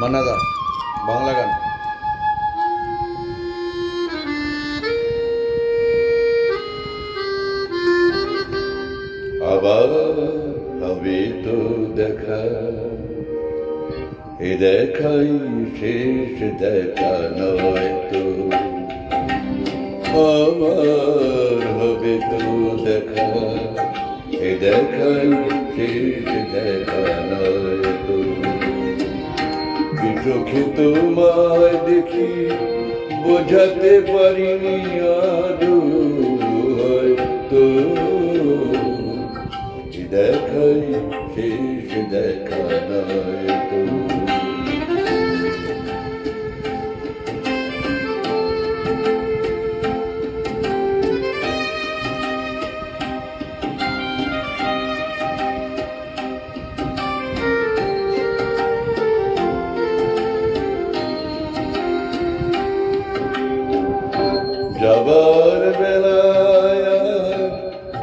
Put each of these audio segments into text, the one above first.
মান্না দা বাংলা গান। আবার হবে তো দেখা, এ দেখাই শেষ দেখা নয় তো। আবার হবে তো দেখা, এ দেখাই শেষ দেখা নয় তো। কি চোখে তোমায় দেখি বোঝাতে পারিনি আদৌ হয়তো, দেখাই শেষ দেখা নয় তো। যাবার বেলায়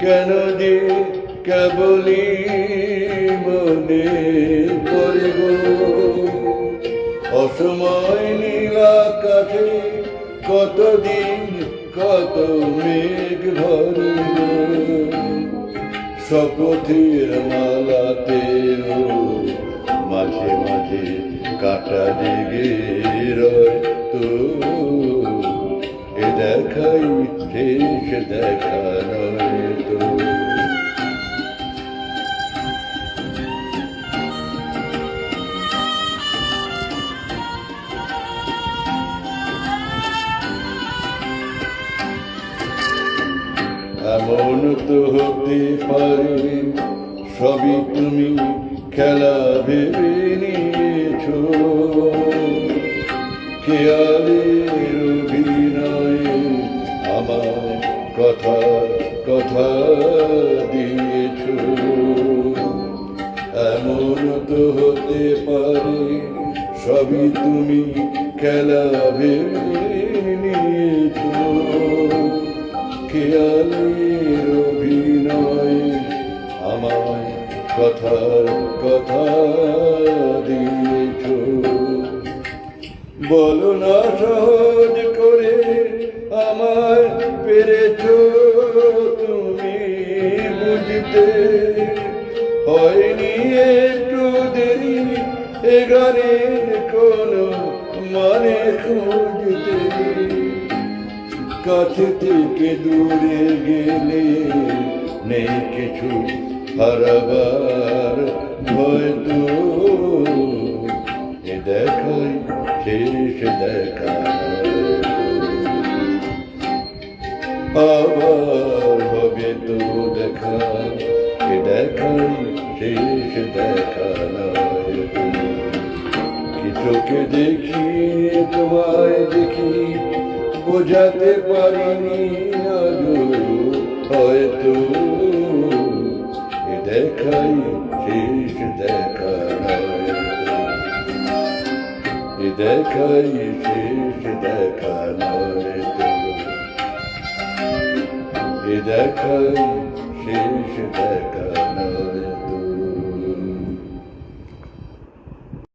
কেন যে কেবলই মনে পড়ে গো, অসময় নীল আকাশে কতদিন কত মেঘ ভরে গো, শপথের মালাতেও মাঝে মাঝে কাটা জেগে রয় তো, এ দেখাই শেষ দেখা নয় তো। এমন তো হতে পারে সবই তুমি খেলা ভেবে নিয়েছো, খেয়ালের অভিনয়ে আমার কথা কথা দিয়েছো। এমন তো হতে পারে সবই তুমি খেলা ভেবে নিয়েছো, খেয়ালের অভিনয় আমায় কথার কথা দিয়েছ। বলো না সহজ করে আমায় পেরেছ তুমি বুঝতে, হয়নি একটু দেরি এ গানের কোনো মানে খুঁজতে। কাছে থেকে দূরে গেলে নেই কিছু হারাবার হয়তো, এ দেখাই শেষ দেখা। আবার হবে তো দেখা, এ দেখাই শেষ দেখা নয় তো। কি চোখে দেখি তোমায় দেখি বোঝাতে পারিনি আজও হয়তো, এ দেখাই শেষ দেখা নয় তো, এ দেখাই শেষ দেখা নয় তো, এ দেখাই শেষ দেখা।